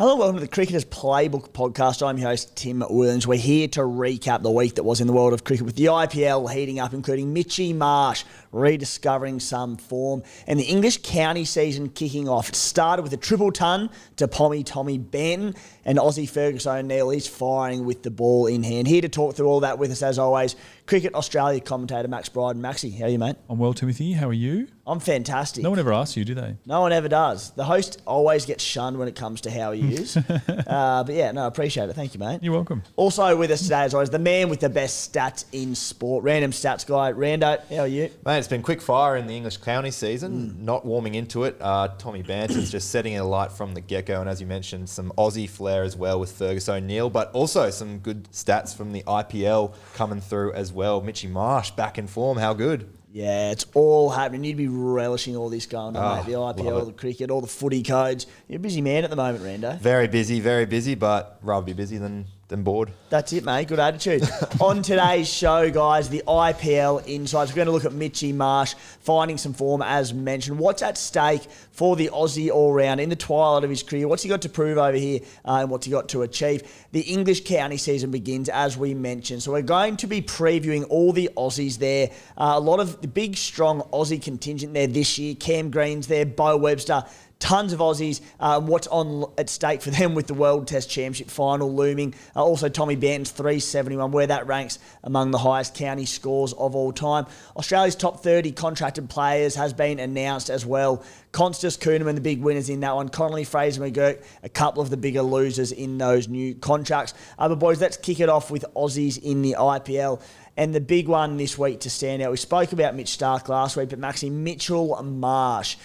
Hello, welcome to the Cricketers Playbook podcast. I'm your host, Tim Williams. We're here to recap the week that was in the world of cricket with the IPL heating up, including Mitchy Marsh rediscovering some form and the English county season kicking off. It started with a triple ton to Tommy Banton, and Aussie Fergus O'Neill is firing with the ball in hand. Here to talk through all that with us, as always, Cricket Australia commentator Max Bryden. Maxie, how are you, mate? I'm well, Timothy. How are you? I'm fantastic. No one ever asks you, do they? No one ever does. The host always gets shunned when it comes to how he is. But yeah, no, I appreciate it. Thank you, mate. You're welcome. Also with us today, as always, the man with the best stats in sport, random stats guy, Rando. How are you? Mate, it's been quick fire in the English county season, not warming into it. Tommy Banton's just setting it alight from the get-go, and as you mentioned, some Aussie flair as well with Fergus O'Neill, but also some good stats from the IPL coming through as well. Mitchy Marsh back in form, how good? Yeah, it's all happening. You'd be relishing all this going on, mate. The IPL, the cricket, all the footy codes. You're a busy man at the moment, Rando. Very busy, but rather be busy than bored. That's it, mate. Good attitude. On today's show, guys, the IPL insights. We're going to look at Mitchy Marsh finding some form, as mentioned. What's at stake for the Aussie all-round in the twilight of his career? What's he got to prove over here and what's he got to achieve? The English county season begins, as we mentioned. So we're going to be previewing all the Aussies there. A lot of the big, strong Aussie contingent there this year. Cam Green's there, Beau Webster. Tons of Aussies. What's on at stake for them with the World Test Championship final looming. Also, Tommy Banton's 371, where that ranks among the highest county scores of all time. Australia's top 30 contracted players has been announced as well. Constas, Kuhneman, the big winners in that one. Connolly, Fraser, McGurk, a couple of the bigger losers in those new contracts. But boys, let's kick it off with Aussies in the IPL. And the big one this week to stand out. We spoke about Mitch Starc last week, but Maxie Mitchell Marsh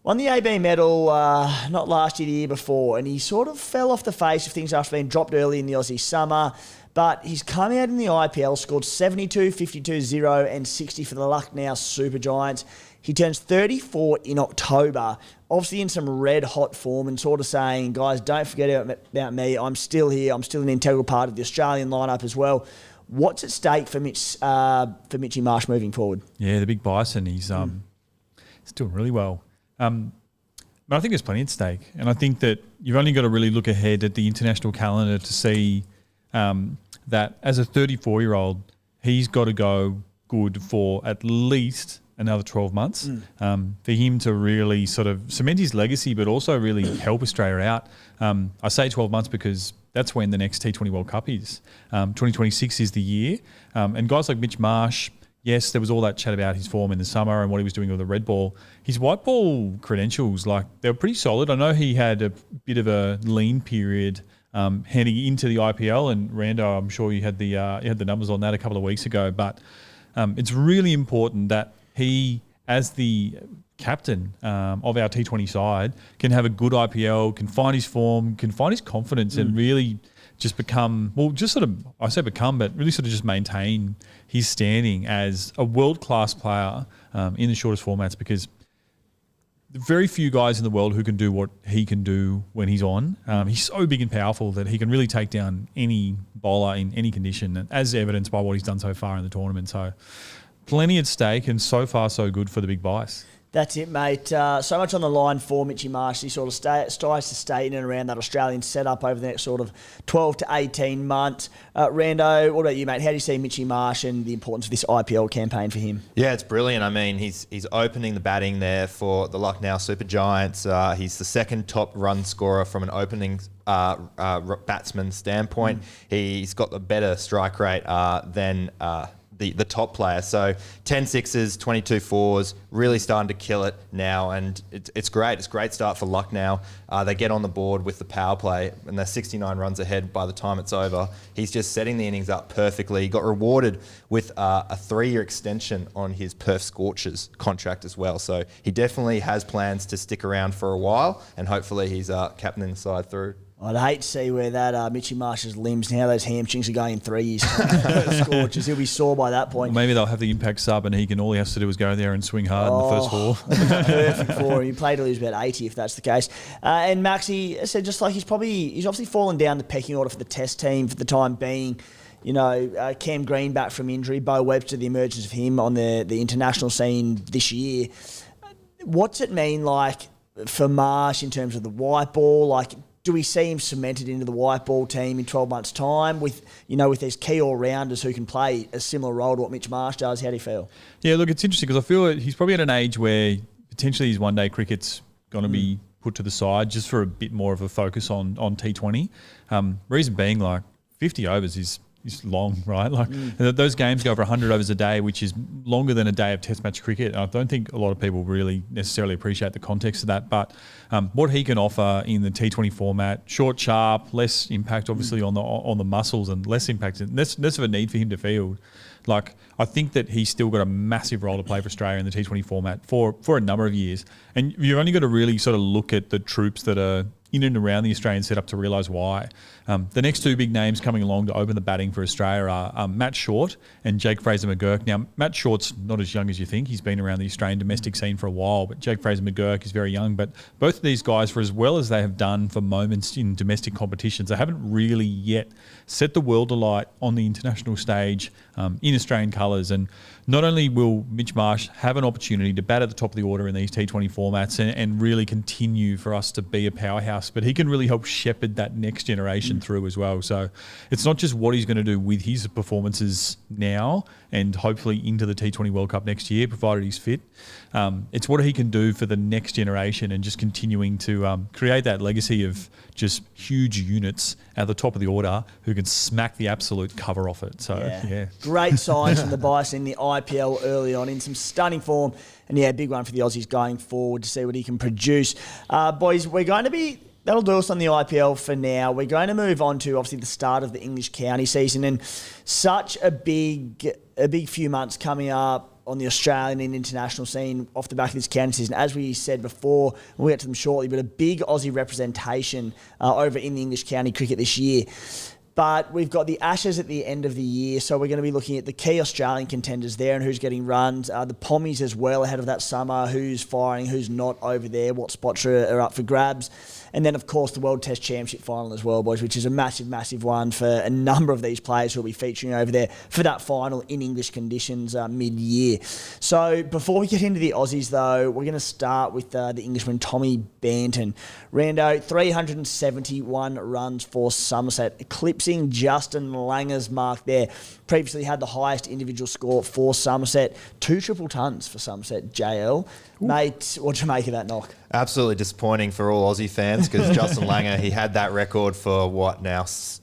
won the AB medal not last year, the year before, and he sort of fell off the face of things after being dropped early in the Aussie summer. But he's come out in the IPL, scored 72, 52, 0 and 60 for the Lucknow Super Giants. He turns 34 in October, obviously in some red-hot form and sort of saying, guys, don't forget about me. I'm still here. I'm still an integral part of the Australian lineup as well. What's at stake for Mitchy Marsh moving forward? Yeah, the big bison. He's doing really well. But I think there's plenty at stake. And I think that you've only got to really look ahead at the international calendar to see that as a 34-year-old, he's got to go good for at least another 12 months for him to really sort of cement his legacy, but also really help Australia out. I say 12 months because that's when the next T20 World Cup is. 2026 is the year. And guys like Mitch Marsh, yes, there was all that chat about his form in the summer and what he was doing with the red ball. His white ball credentials, they were pretty solid. I know he had a bit of a lean period heading into the IPL, and Rando, I'm sure you had the numbers on that a couple of weeks ago. But it's really important that he, as the captain of our T20 side, can have a good IPL, can find his form, can find his confidence, and really just become, but really sort of just maintain his standing as a world-class player in the shortest formats, because very few guys in the world who can do what he can do when he's on. He's so big and powerful that he can really take down any bowler in any condition, as evidenced by what he's done so far in the tournament. So plenty at stake, and so far so good for the big bice. That's it, mate. So much on the line for Mitchy Marsh. He sort of tries to stay in and around that Australian setup over the next sort of 12 to 18 months. Rando, what about you, mate? How do you see Mitchy Marsh and the importance of this IPL campaign for him? Yeah, it's brilliant. I mean, he's opening the batting there for the Lucknow Super Giants. He's the second top run scorer from an opening batsman standpoint. He's got the better strike rate than the top player. So 10 sixes, 22 fours, really starting to kill it now, and it's great. It's a great start for Lucknow. They get on the board with the power play, and they're 69 runs ahead by the time it's over. He's just setting the innings up perfectly. He got rewarded with a 3-year extension on his Perth Scorchers contract as well. So he definitely has plans to stick around for a while, and hopefully he's captaining the side through. I'd hate to see where that Mitchy Marsh's limbs and how those hamstrings are going in 3 years. Scorchers, he'll be sore by that point. Well, maybe they'll have the impact sub, and all he has to do is go there and swing hard in the first four. Perfect for him. He played till he was about 80, if that's the case. And Maxie said, just like he's obviously fallen down the pecking order for the Test team for the time being. You know, Cam Green back from injury, Beau Webster, the emergence of him on the international scene this year. What's it mean like for Marsh in terms of the white ball? Like, do we see him cemented into the white ball team in 12 months' time with these key all-rounders who can play a similar role to what Mitch Marsh does? How do you feel? Yeah, look, it's interesting because I feel he's probably at an age where potentially his one-day cricket's going to be put to the side just for a bit more of a focus on T20. Reason being, like, 50 overs is long, right? Like those games go over 100 overs a day, which is longer than a day of Test match cricket. I don't think a lot of people really necessarily appreciate the context of that. But what he can offer in the T20 format, short, sharp, less impact obviously on the muscles and less impact, less of a need for him to field. Like, I think that he's still got a massive role to play for Australia in the T20 format for a number of years. And you've only got to really sort of look at the troops that are in and around the Australian setup to realise why. The next two big names coming along to open the batting for Australia are Matt Short and Jake Fraser-McGurk. Now, Matt Short's not as young as you think. He's been around the Australian domestic scene for a while, but Jake Fraser-McGurk is very young. But both of these guys, for as well as they have done for moments in domestic competitions, they haven't really yet set the world alight on the international stage in Australian colours. And not only will Mitch Marsh have an opportunity to bat at the top of the order in these T20 formats and really continue for us to be a powerhouse, but he can really help shepherd that next generation through as well. So it's not just what he's going to do with his performances now and hopefully into the T20 World Cup next year, provided he's fit. It's what he can do for the next generation and just continuing to create that legacy of just huge units at the top of the order who can smack the absolute cover off it. So, yeah. Great signs from the Bison in the IPL early on in some stunning form. And, big one for the Aussies going forward to see what he can produce. Boys, that'll do us on the IPL for now. We're going to move on to, obviously, the start of the English county season. And such a big few months coming up on the Australian and international scene off the back of this county season. As we said before, we'll get to them shortly, but a big Aussie representation over in the English county cricket this year. But we've got the Ashes at the end of the year, so we're going to be looking at the key Australian contenders there and who's getting runs. The Pommies as well ahead of that summer, who's firing, who's not over there, what spots are up for grabs. And then, of course, the World Test Championship final as well, boys, which is a massive, massive one for a number of these players who will be featuring over there for that final in English conditions mid-year. So before we get into the Aussies, though, we're going to start with the Englishman Tommy Banton. Rando, 371 runs for Somerset, eclipsing Justin Langer's mark there. Previously had the highest individual score for Somerset, 2 triple tons for Somerset, JL. Ooh. Mate, what do you make of that knock? Absolutely disappointing for all Aussie fans because Justin Langer, he had that record for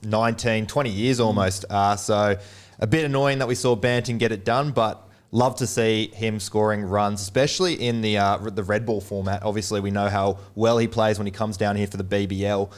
19, 20 years almost. So a bit annoying that we saw Banton get it done, but love to see him scoring runs, especially in the red ball format. Obviously, we know how well he plays when he comes down here for the BBL,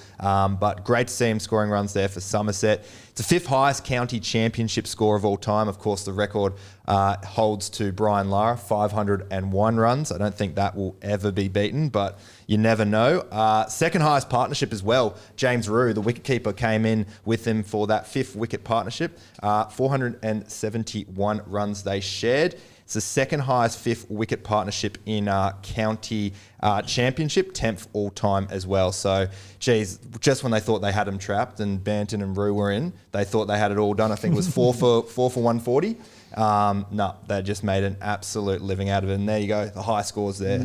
but great to see him scoring runs there for Somerset. It's the 5th highest county championship score of all time. Of course, the record holds to Brian Lara, 501 runs. I don't think that will ever be beaten, but you never know. Second highest partnership as well. James Rue, the wicketkeeper, came in with him for that 5th wicket partnership. 471 runs they shared. It's the second highest 5th wicket partnership in county championship, 10th all time as well. So, geez, just when they thought they had him trapped and Banton and Rue were in, they thought they had it all done. I think it was 4 for 140. No, they just made an absolute living out of it. And there you go, the high scores there.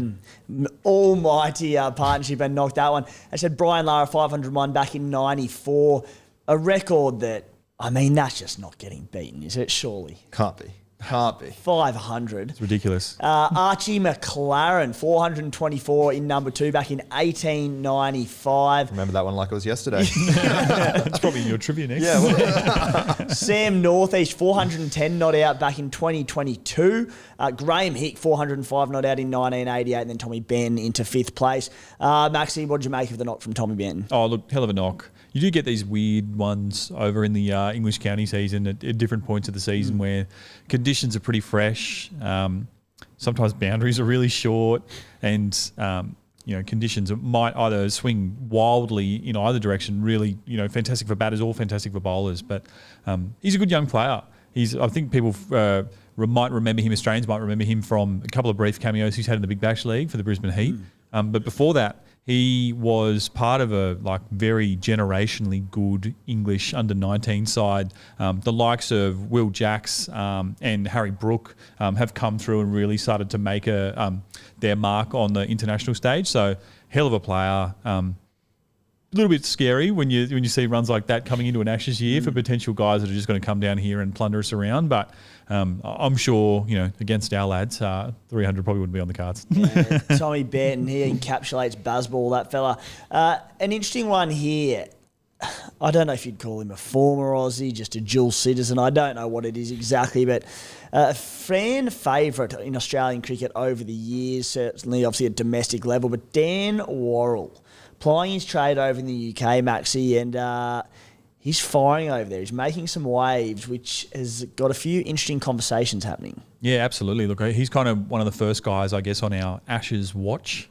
Almighty partnership and knocked that one. I said Brian Lara, 501 back in 94. A record that, that's just not getting beaten, is it? Surely. Can't be. 500. It's ridiculous. Archie McLaren, 424 in number 2 back in 1895. Remember that one like it was yesterday. It's probably in your trivia next. Yeah. Well. Sam Northeast, 410 not out back in 2022. Graham Hick, 405 not out in 1988. And then Tommy Benn into 5th place. Maxie, what did you make of the knock from Tommy Benn? Oh, look, hell of a knock. You do get these weird ones over in the English county season at different points of the season where conditions are pretty fresh. Sometimes boundaries are really short and, conditions might either swing wildly in either direction, really, fantastic for batters or fantastic for bowlers. But he's a good young player. I think people might remember him, Australians might remember him from a couple of brief cameos he's had in the Big Bash League for the Brisbane Heat. But before that, he was part of a very generationally good English under-19 side. The likes of Will Jacks and Harry Brook have come through and really started to make their mark on the international stage. So hell of a player. little bit scary when you see runs like that coming into an Ashes year for potential guys that are just going to come down here and plunder us around. But I'm sure, against our lads, 300 probably wouldn't be on the cards. Yeah, Tommy Banton here encapsulates Bazball, that fella. An interesting one here. I don't know if you'd call him a former Aussie, just a dual citizen. I don't know what it is exactly, but a fan favourite in Australian cricket over the years, certainly obviously at domestic level, but Dan Worrell, plying his trade over in the UK, Maxi, and he's firing over there. He's making some waves, which has got a few interesting conversations happening. Yeah, absolutely. Look, he's kind of one of the first guys, I guess, on our Ashes watch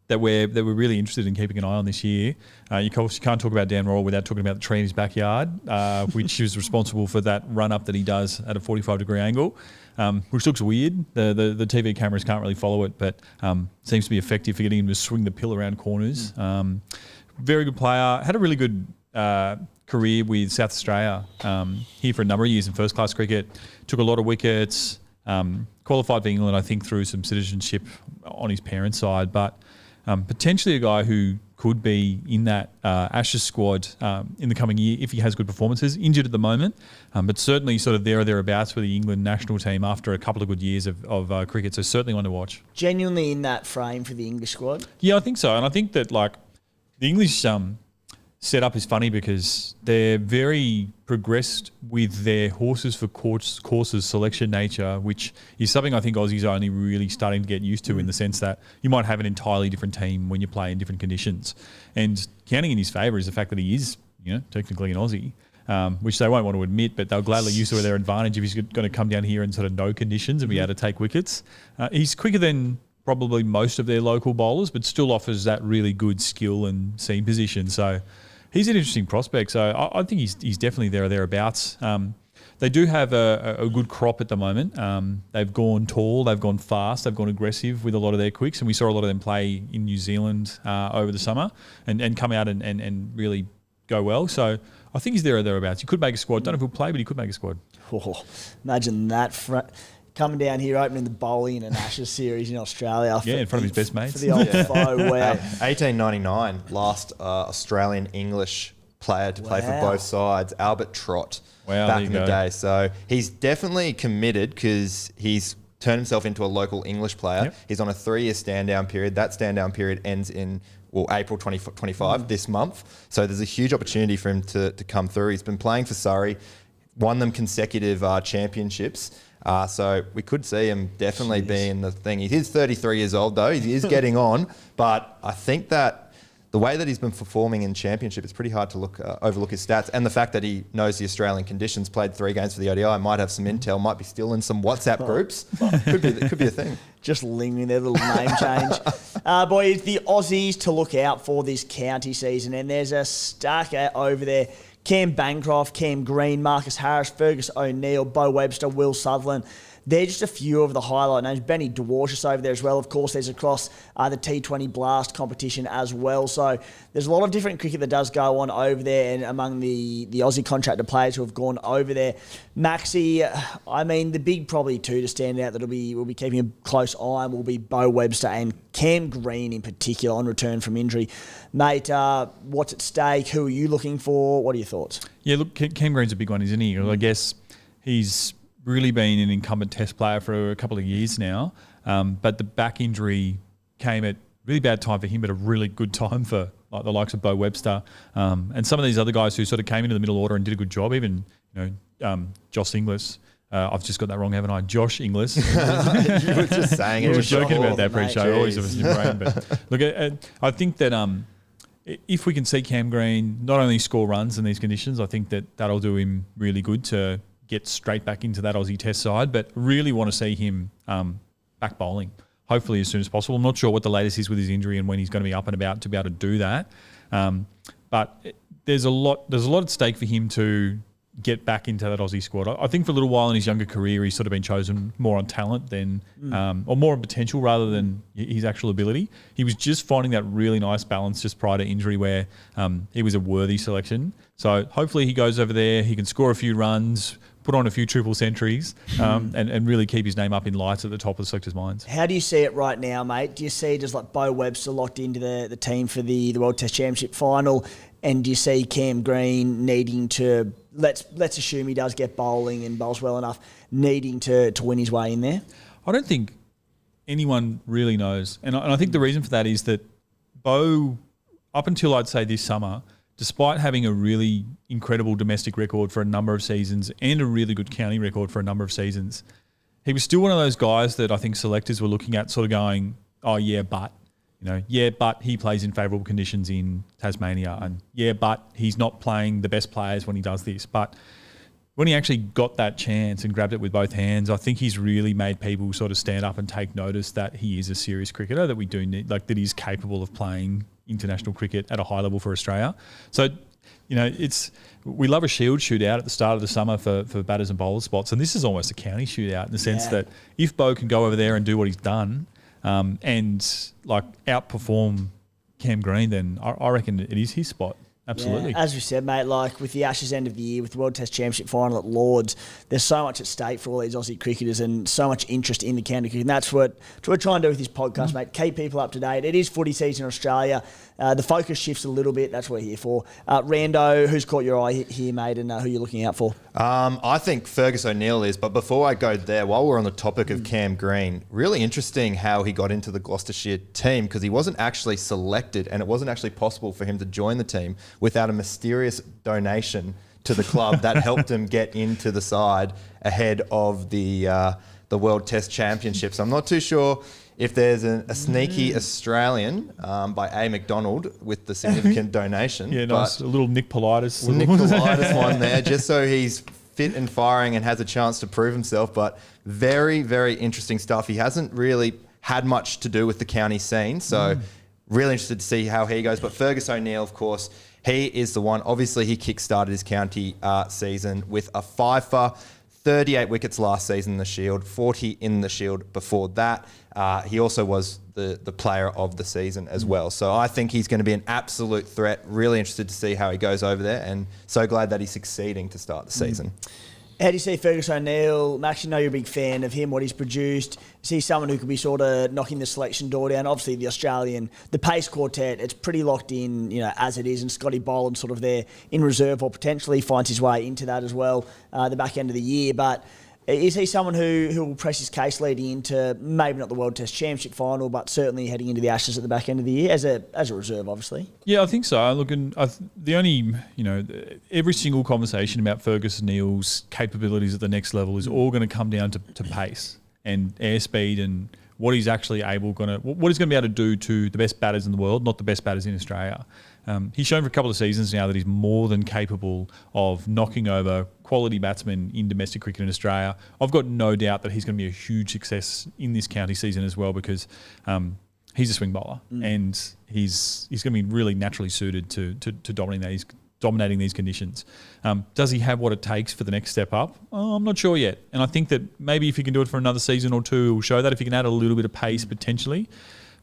that we're really interested in keeping an eye on this year. You can't talk about Dan Worrell without talking about the tree in his backyard, which is responsible for that run-up that he does at a 45-degree angle, which looks weird. The TV cameras can't really follow it, but seems to be effective for getting him to swing the pill around corners. Very good player. Had a really good career with South Australia here for a number of years in first-class cricket. Took a lot of wickets. Qualified for England, I think, through some citizenship on his parents' side, but potentially a guy who could be in that Ashes squad in the coming year if he has good performances. Injured at the moment, but certainly sort of there or thereabouts for the England national team after a couple of good years of cricket. So certainly one to watch. Genuinely in that frame for the English squad? Yeah, I think so. And I think that the English setup is funny because they're very progressed with their horses for courses selection nature, which is something I think Aussies are only really starting to get used to in the sense that you might have an entirely different team when you play in different conditions. And counting in his favour is the fact that he is, technically an Aussie, which they won't want to admit, but they'll gladly use to their advantage if he's going to come down here in sort of no conditions and be able to take wickets. He's quicker than probably most of their local bowlers, but still offers that really good skill and seam position. So he's an interesting prospect, so I think he's definitely there or thereabouts. They do have a good crop at the moment. They've gone tall, they've gone fast, they've gone aggressive with a lot of their quicks, and we saw a lot of them play in New Zealand over the summer and come out and really go well. So I think he's there or thereabouts. He could make a squad. Don't know if he'll play, but he could make a squad. Oh, imagine that. Coming down here, opening the bowling in an Ashes series in Australia. Yeah, in front of his best mates. For the old foe. Wow. 1899, last Australian-English player to play for both sides, Albert Trott, back in the day. So he's definitely committed because he's turned himself into a local English player. Yep. He's on a 3-year stand-down period. That stand-down period ends in April 2025, this month. So there's a huge opportunity for him to come through. He's been playing for Surrey, won them consecutive championships. So we could see him definitely being the thing. He is 33 years old, though. He is getting on. But I think that the way that he's been performing in championship, it's pretty hard to overlook his stats. And the fact that he knows the Australian conditions, played 3 games for the ODI, might have some intel, might be still in some WhatsApp groups. Could be a thing. Just lingering their little name change. Boys, the Aussies to look out for this county season. And there's a stacker over there. Cam Bancroft, Cam Green, Marcus Harris, Fergus O'Neill, Beau Webster, Will Sutherland. They're just a few of the highlight names. Benny Dwarshus over there as well. Of course, there's across the T20 Blast competition as well. So there's a lot of different cricket that does go on over there and among the Aussie contracted players who have gone over there. Maxi, I mean, the big probably two to stand out that we'll be keeping a close eye on will be Beau Webster and Cam Green in particular on return from injury. Mate, what's at stake? Who are you looking for? What are your thoughts? Yeah, look, Cam Green's a big one, isn't he? I guess he's really been an incumbent test player for a couple of years now. But the back injury came at really bad time for him, but a really good time for the likes of Beau Webster. And some of these other guys who sort of came into the middle order and did a good job, even, Josh Inglis. I've just got that wrong, haven't I? Josh Inglis. You were just saying it. We were joking about that pre-show. Always was in your brain. But look, I think that if we can see Cam Green not only score runs in these conditions, I think that'll do him really good to get straight back into that Aussie Test side, but really want to see him back bowling, hopefully as soon as possible. I'm not sure what the latest is with his injury and when he's going to be up and about to be able to do that. But there's a lot at stake for him to get back into that Aussie squad. I think for a little while in his younger career, he's sort of been chosen more on talent than, or more on potential rather than his actual ability. He was just finding that really nice balance just prior to injury where he was a worthy selection. So hopefully he goes over there, he can score a few runs, put on a few triple centuries and really keep his name up in lights at the top of the selectors' minds. How do you see it right now, mate? Do you see just like Beau Webster locked into the team for the World Test Championship final? And do you see Cam Green needing to, let's assume he does get bowling and bowls well enough, needing to win his way in there? I don't think anyone really knows. And I think the reason for that is that Beau, up until I'd say this summer, despite having a really incredible domestic record for a number of seasons and a really good county record for a number of seasons, he was still one of those guys that I think selectors were looking at sort of going, oh yeah, but he plays in favourable conditions in Tasmania, and yeah, but he's not playing the best players when he does this. But when he actually got that chance and grabbed it with both hands, I think he's really made people sort of stand up and take notice that he is a serious cricketer, that we do need, like that he's capable of playing international cricket at a high level for Australia. So, we love a shield shootout at the start of the summer for batters and bowler spots, and this is almost a county shootout in the sense that if Beau can go over there and do what he's done, and like outperform Cam Green, then I reckon it is his spot. Absolutely. Yeah, as we said, mate, like with the Ashes end of the year, with the World Test Championship final at Lords, there's so much at stake for all these Aussie cricketers and so much interest in the county cricket. And that's what we're trying to do with this podcast, mate. Keep people up to date. It is footy season in Australia. The focus shifts a little bit. That's what we're here for. Rando, who's caught your eye here, mate, and who you're looking out for? I think Fergus O'Neill is, but before I go there, while we're on the topic of Cam Green, really interesting how he got into the Gloucestershire team, because he wasn't actually selected and it wasn't actually possible for him to join the team without a mysterious donation to the club that helped him get into the side ahead of the World Test Championships. I'm not too sure if there's a sneaky Australian by A. McDonald with the significant donation. Yeah, nice. A little Nick Politis. Nick Politis one there, just so he's fit and firing and has a chance to prove himself. But very, very interesting stuff. He hasn't really had much to do with the county scene, so really interested to see how he goes. But Fergus O'Neill, of course, he is the one. Obviously, he kick-started his county season with a fifer. 38 wickets last season in the Shield, 40 in the Shield before that. He also was the player of the season as well. So I think he's going to be an absolute threat. Really interested to see how he goes over there, and so glad that he's succeeding to start the season. How do you see Fergus O'Neill? Max, you know you're a big fan of him, what he's produced. Is he someone who could be sort of knocking the selection door down? Obviously, the Australian, the pace quartet, it's pretty locked in, as it is, and Scotty Boland's sort of there in reserve or potentially finds his way into that as well the back end of the year. But is he someone who will press his case leading into maybe not the World Test Championship final, but certainly heading into the Ashes at the back end of the year as a reserve, obviously? Yeah, I think so. Look, and the only, every single conversation about Fergus O'Neill's capabilities at the next level is all going to come down to pace and airspeed and what he's actually what he's going to be able to do to the best batters in the world, not the best batters in Australia. He's shown for a couple of seasons now that he's more than capable of knocking over quality batsmen in domestic cricket in Australia. I've got no doubt that he's going to be a huge success in this county season as well, because he's a swing bowler and he's going to be really naturally suited to dominating these conditions. Does he have what it takes for the next step up? I'm not sure yet. And I think that maybe if he can do it for another season or two, he'll show that. If he can add a little bit of pace potentially.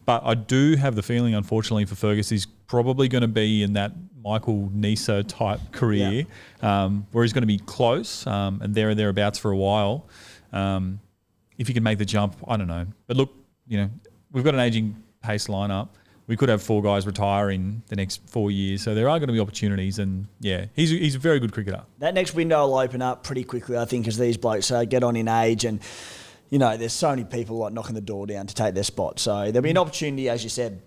But I do have the feeling, unfortunately, for Fergus, he's probably going to be in that Michael Nisa type career, where he's going to be close and there and thereabouts for a while. If he can make the jump, I don't know. But look, we've got an ageing pace lineup. We could have 4 guys retire in the next 4 years, so there are going to be opportunities. And yeah, he's a very good cricketer. That next window will open up pretty quickly, I think, as these blokes get on in age and. There's so many people like knocking the door down to take their spot. So there'll be an opportunity, as you said.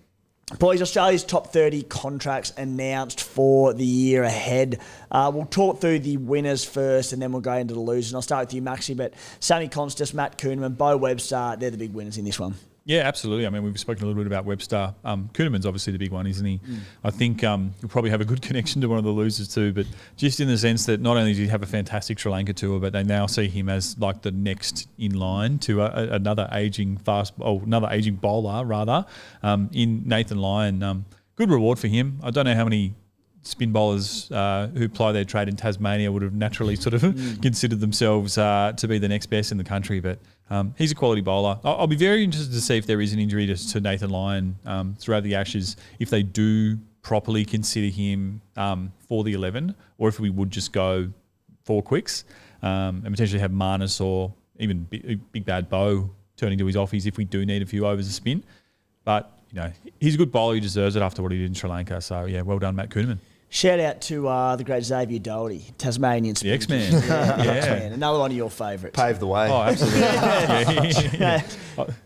Boys, Australia's top 30 contracts announced for the year ahead. We'll talk through the winners first and then we'll go into the losers. And I'll start with you, Maxie, but Sammy Constas, Matt Kuhnemann, Beau Webster, they're the big winners in this one. Yeah, absolutely. I mean, we've spoken a little bit about Webster. Kuhnemann's obviously the big one, isn't he? I think you'll probably have a good connection to one of the losers too, but just in the sense that not only did he have a fantastic Sri Lanka tour, but they now see him as like the next in line to another aging bowler rather, in Nathan Lyon. Good reward for him. I don't know how many spin bowlers who ply their trade in Tasmania would have naturally sort of considered themselves to be the next best in the country, but he's a quality bowler. I'll be very interested to see if there is an injury to Nathan Lyon throughout the Ashes, if they do properly consider him for the 11, or if we would just go 4 quicks. and potentially have Marsh or even big bad Beau turning to his offies if we do need a few overs of spin. But, he's a good bowler. He deserves it after what he did in Sri Lanka. So, yeah, well done, Matt Kuhnemann. Shout out to the great Xavier Doherty, Tasmanian The spin. X-Man. X-Man. Another one of your favourites. Paved the way. Oh, absolutely.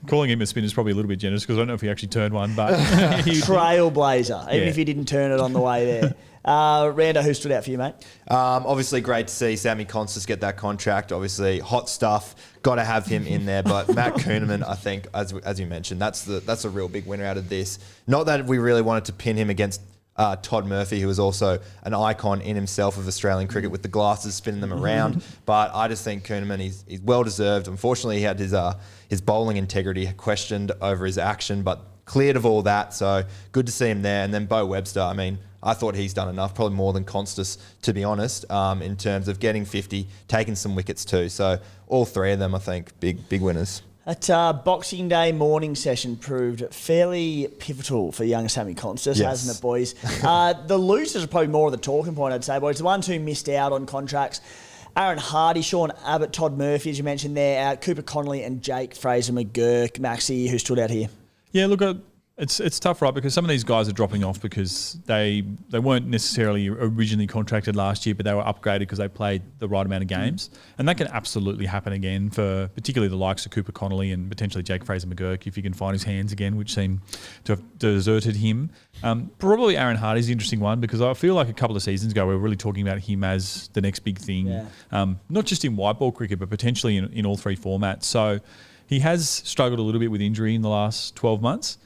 Calling him a spinner is probably a little bit generous because I don't know if he actually turned one. But Trailblazer, even if he didn't turn it on the way there. Rando, who stood out for you, mate? Obviously, great to see Sammy Constas get that contract. Obviously, hot stuff. Got to have him in there. But Matt Kuhnemann, I think, as you mentioned, that's a real big winner out of this. Not that we really wanted to pin him against Todd Murphy, who is also an icon in himself of Australian cricket with the glasses spinning them around. But I just think Kuhnemann, he's well deserved. Unfortunately, he had his bowling integrity questioned over his action, but cleared of all that. So good to see him there. And then Beau Webster, I mean, I thought he's done enough, probably more than Constas, to be honest, in terms of getting 50, taking some wickets too. So all three of them, I think, big winners. That Boxing Day morning session proved fairly pivotal for young Sammy Constas, hasn't it, boys? The losers are probably more of the talking point, I'd say, boys. The ones who missed out on contracts: Aaron Hardy, Sean Abbott, Todd Murphy, as you mentioned there, Cooper Connolly and Jake Fraser McGurk. Maxie, who stood out here? Yeah, look, it's tough, right? Because some of these guys are dropping off because they weren't necessarily originally contracted last year, but they were upgraded because they played the right amount of games. And that can absolutely happen again for particularly the likes of Cooper Connolly and potentially Jake Fraser McGurk if he can find his hands again, which seem to have deserted him. Probably Aaron Hardy's the interesting one because I feel like a couple of seasons ago we were really talking about him as the next big thing, not just in white ball cricket, but potentially in all three formats. So he has struggled a little bit with injury in the last 12 months.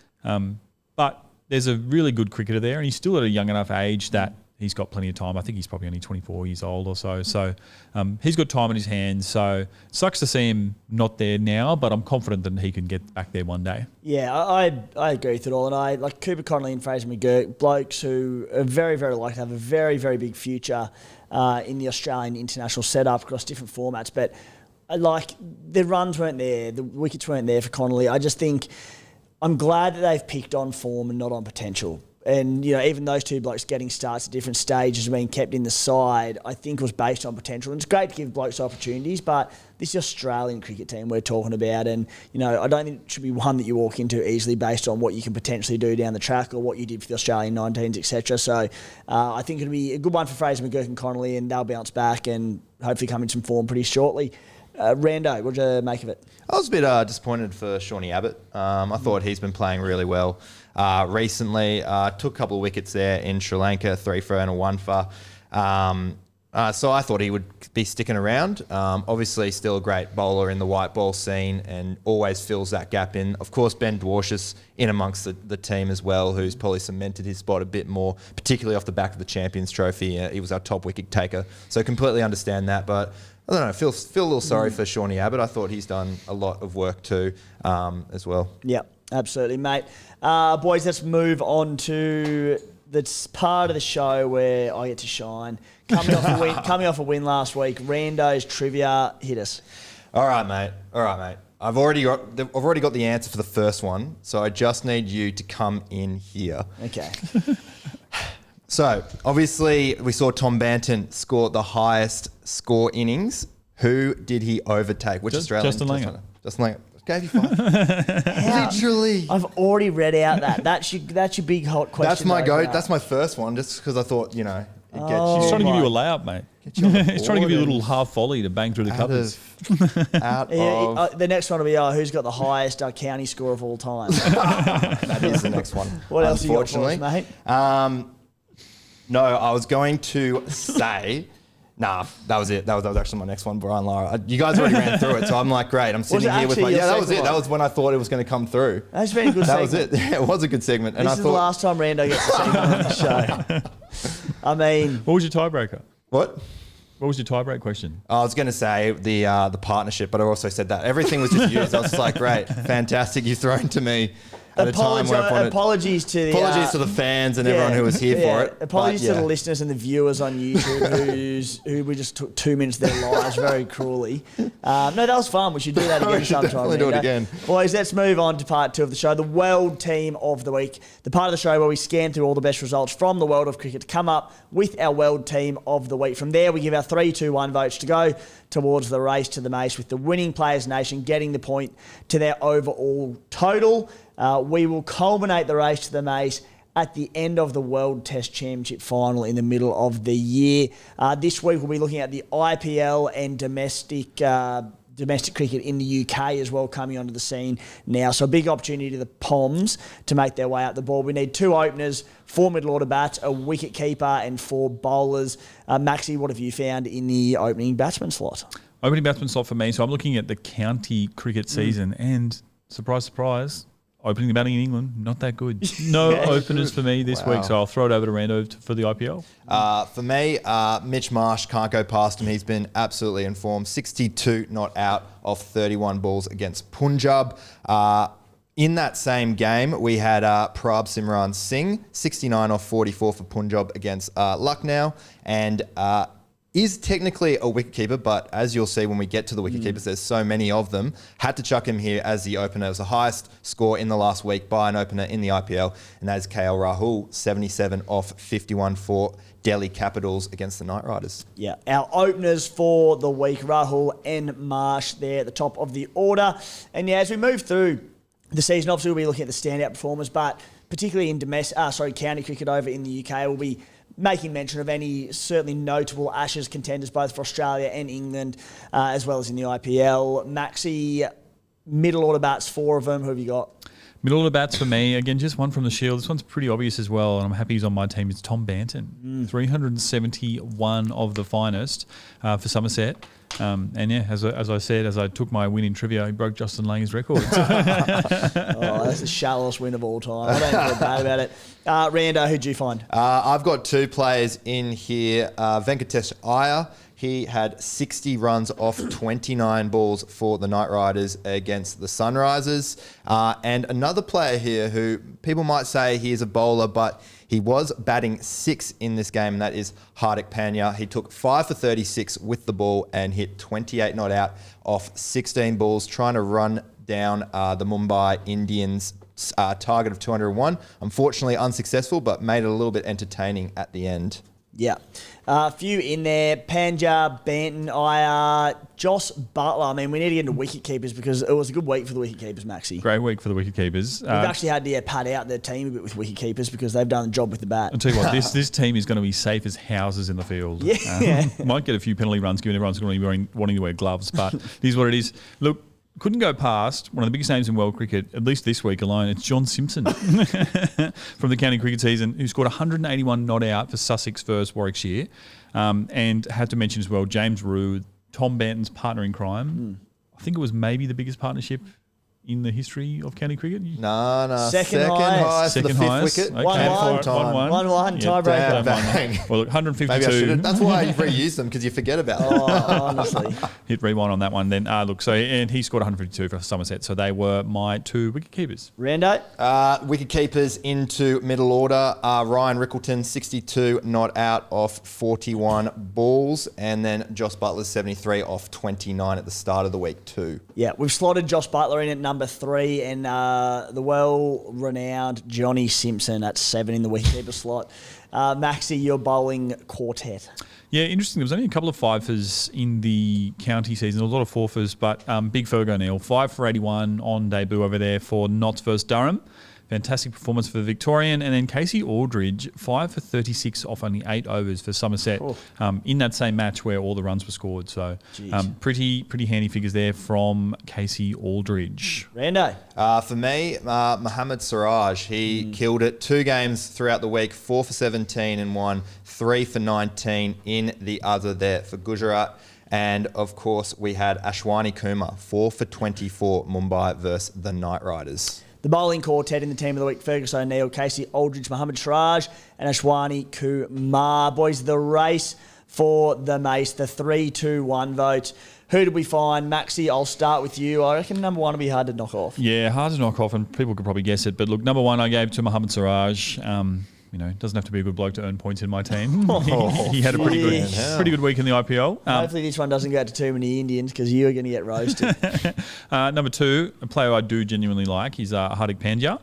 But there's a really good cricketer there, and he's still at a young enough age that he's got plenty of time. I think he's probably only 24 years old or so. So he's got time in his hands. So it sucks to see him not there now, but I'm confident that he can get back there one day. Yeah, I agree with it all. And I like Cooper Connolly and Fraser McGurk, blokes who are very, very likely to have a very, very big future in the Australian international setup across different formats. But the runs weren't there, the wickets weren't there for Connolly. I just think I'm glad that they've picked on form and not on potential. And, even those two blokes getting starts at different stages and being kept in the side, I think was based on potential. And it's great to give blokes opportunities, but this is the Australian cricket team we're talking about. And, I don't think it should be one that you walk into easily based on what you can potentially do down the track or what you did for the Australian 19s, etc. So I think it'll be a good one for Fraser McGurk and Connolly, and they'll bounce back and hopefully come in some form pretty shortly. Rando, what did you make of it? I was a bit disappointed for Shawnee Abbott. I thought he's been playing really well recently. Took a couple of wickets there in Sri Lanka, 3 for and a 1 for. So I thought he would be sticking around. Obviously, still a great bowler in the white ball scene and always fills that gap in. Of course, Ben Dwarshuis in amongst the team as well, who's probably cemented his spot a bit more, particularly off the back of the Champions Trophy. He was our top wicket taker. So completely understand that, but I don't know, feel a little sorry for Shawnee Abbott. I thought he's done a lot of work too as well. Yep, absolutely, mate. Boys, let's move on to the part of the show where I get to shine. Coming off a win last week, Rando's trivia. Hit us. All right, mate. I've already got the answer for the first one, so I just need you to come in here. Okay. So, obviously, we saw Tom Banton score the highest score innings. Who did he overtake? Which Australian? Justin Langer. Justin Langer. Gave you 5. Literally. I've already read out that. That's your big hot question. That's my go. That's my first one, just because I thought, it gets you. He's trying to give you a layup, mate. He's trying to give you a little half volley to bang through the covers. The next one will be who's got the highest county score of all time. That is the next one. What else have you got for us, mate? No, I was going to say... Nah, that was it. That was actually my next one, Brian Lara. You guys already ran through it, so I'm like, great. I'm sitting here with my... Yeah, that was it. That was when I thought it was going to come through. That's been a good segment. That was it. Yeah, it was a good segment. This is the last time Rando gets a segment on the show. I mean... What was your tiebreaker? What? What was your tiebreak question? I was going to say the partnership, but I also said that. Everything was just used. I was just like, great, fantastic. You've thrown to me. at a time where apologies to the fans and everyone who was here for it. Apologies to the listeners and the viewers on YouTube who we just took 2 minutes of their lives very cruelly. No, that was fun. We should do that again sometime. Definitely do it again. Boys, let's move on to part 2 of the show, the World Team of the Week, the part of the show where we scan through all the best results from the world of cricket to come up with our World Team of the Week. From there, we give our 3, 2, 1 votes to go towards the race to the Mace, with the winning Players Nation getting the point to their overall total. We will culminate the race to the Mace at the end of the World Test Championship final in the middle of the year. This week we'll be looking at the IPL and domestic cricket in the UK as well coming onto the scene now. So a big opportunity to the Poms to make their way up the board. We need 2 openers, 4 middle order bats, a wicket keeper and 4 bowlers. Maxie, what have you found in the opening batsman slot? Opening batsman slot for me. So I'm looking at the county cricket season and surprise, surprise, opening the batting in England, not that good. No openers for me this week, so I'll throw it over to Rando for the IPL. For me, Mitch Marsh, can't go past him. He's been absolutely in form. 62 not out of 31 balls against Punjab. In that same game, we had Prabh Simran Singh, 69 off 44 for Punjab against Lucknow, and is technically a wicketkeeper, but as you'll see when we get to the wicketkeepers, there's so many of them. Had to chuck him here as the opener. It was the highest score in the last week by an opener in the IPL, and that is KL Rahul, 77 off 51 for Delhi Capitals against the Knight Riders. Yeah, our openers for the week, Rahul and Marsh there at the top of the order. And yeah, as we move through the season, obviously we'll be looking at the standout performers, but particularly in county cricket over in the UK, we'll be making mention of any certainly notable Ashes contenders, both for Australia and England, as well as in the IPL. Maxi, middle order bats, 4 of them. Who have you got? Middle order bats for me, again, just one from the Shield. This one's pretty obvious as well, and I'm happy he's on my team. It's Tom Banton, 371 of the finest for Somerset. And yeah, as I said, as I took my win in trivia, he broke Justin Lange's record. That's the shallowest win of all time. I don't feel bad about it. Rando, who'd you find? I've got 2 players in here. Venkatesh Iyer. He had 60 runs off 29 balls for the Knight Riders against the Sunrisers. And another player here who people might say he is a bowler, but he was batting 6 in this game, and that is Hardik Pandya. He took 5 for 36 with the ball and hit 28 not out off 16 balls, trying to run down the Mumbai Indians target of 201. Unfortunately unsuccessful, but made it a little bit entertaining at the end. Yeah. A few in there. Pandya, Banton, Iyer, Joss Butler. I mean, we need to get into wicket keepers because it was a good week for the wicket keepers, Maxi. Great week for the wicket keepers. We've actually had to pad out their team a bit with wicket keepers because they've done the job with the bat. I'll tell you what, this team is going to be safe as houses in the field. Yeah. Might get a few penalty runs given everyone's going to be wanting to wear gloves, but it is what it is. Look, couldn't go past one of the biggest names in world cricket, at least this week alone. It's John Simpson from the county cricket season, who scored 181 not out for Sussex versus Warwickshire. And had to mention as well, James Rue, Tom Banton's partner in crime. I think it was maybe the biggest partnership in the history of county cricket. No. Second highest for the 5th wicket. Okay. 1-1. 1-1. Tiebreaker. Well, look, 152. Maybe I shouldn't. That's why you reuse them, because you forget about them. Honestly. Hit rewind on that one then. And he scored 152 for Somerset, so they were my 2 wicket keepers. Rando? Wicket keepers into middle order. Ryan Rickleton, 62 not out off 41 balls, and then Joss Butler, 73 off 29 at the start of the week too. Yeah, we've slotted Joss Butler in at number 3 and the well-renowned Johnny Simpson at 7 in the wicketkeeper slot. Maxi, your bowling quartet. Yeah, interesting. There was only a couple of fifers in the county season. There was a lot of fourfers, but Big Ferg O'Neill, 5 for 81 on debut over there for Notts versus Durham. Fantastic performance for the Victorian. And then Casey Aldridge, 5 for 36 off only 8 overs for Somerset in that same match where all the runs were scored. So pretty handy figures there from Casey Aldridge. Rando? For me, Mohammad Siraj, he killed it. 2 games throughout the week, 4 for 17 in one, 3 for 19 in the other there for Gujarat. And, of course, we had Ashwani Kumar, 4 for 24 Mumbai versus the Knight Riders. The bowling quartet in the team of the week, Fergus O'Neill, Casey Aldridge, Mohammad Siraj and Ashwani Kumar. Boys, the race for the Mace, the 3-2-1 vote. Who did we find? Maxi, I'll start with you. I reckon number one will be hard to knock off. Yeah, hard to knock off, and people could probably guess it. But look, number one I gave to Mohamed Siraj. It doesn't have to be a good bloke to earn points in my team. He had a pretty good week in the IPL. Hopefully this one doesn't go to too many Indians because you're going to get roasted. Number two, a player I do genuinely like, he's Hardik Pandya.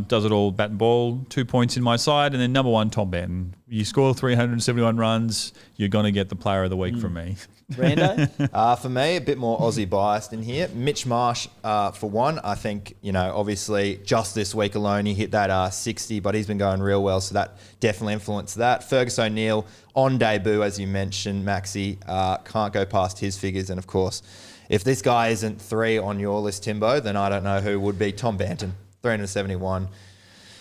Does it all, bat and ball, 2 points in my side. And then number one, Tom Banton. You score 371 runs, you're going to get the player of the week from me. Rando? For me, a bit more Aussie biased in here. Mitch Marsh, for one, I think, obviously just this week alone, he hit that 60, but he's been going real well, so that definitely influenced that. Fergus O'Neill, on debut, as you mentioned, Maxi, can't go past his figures. And of course, if this guy isn't 3 on your list, Timbo, then I don't know who would be. Tom Banton, 371.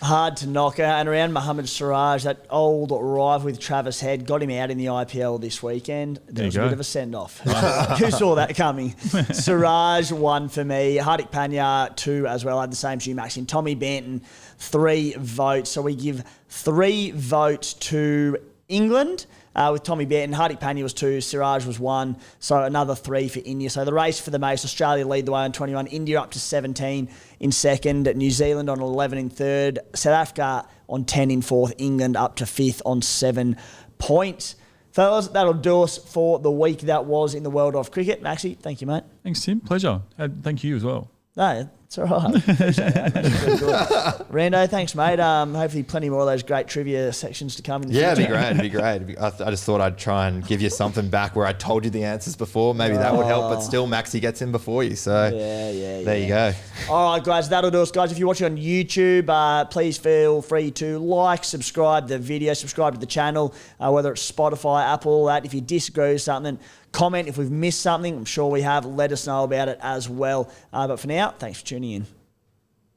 Hard to knock out. And around Mohamed Siraj, that old rival with Travis Head, got him out in the IPL this weekend. There was a bit of a send-off. Who saw that coming? Siraj, 1 for me. Hardik Pandya, 2 as well. I had the same as you, Max. And Tommy Banton, 3 votes. So we give 3 votes to England. With Tommy Banton, Hardik Pandya was 2, Siraj was 1, so another 3 for India. So the race for the Mace, Australia lead the way on 21, India up to 17 in second, New Zealand on 11 in third, South Africa on 10 in fourth, England up to 5th on 7 points. Fellas, that'll do us for the week that was in the world of cricket. Maxie, thank you, mate. Thanks, Tim. Pleasure. Thank you as well. No, it's all right. Appreciate that. Really good. Rando, thanks, mate. Hopefully plenty more of those great trivia sections to come in the future. It'd be great. I just thought I'd try and give you something back where I told you the answers before. Maybe that would help, but still Maxi gets in before you. So there you go. All right, guys, that'll do us, guys. If you're watching on YouTube, please feel free to like, subscribe the video, subscribe to the channel, whether it's Spotify, Apple, all that. If you disagree with something, comment. If we've missed something, I'm sure we have. Let us know about it as well. But for now, thanks for tuning in.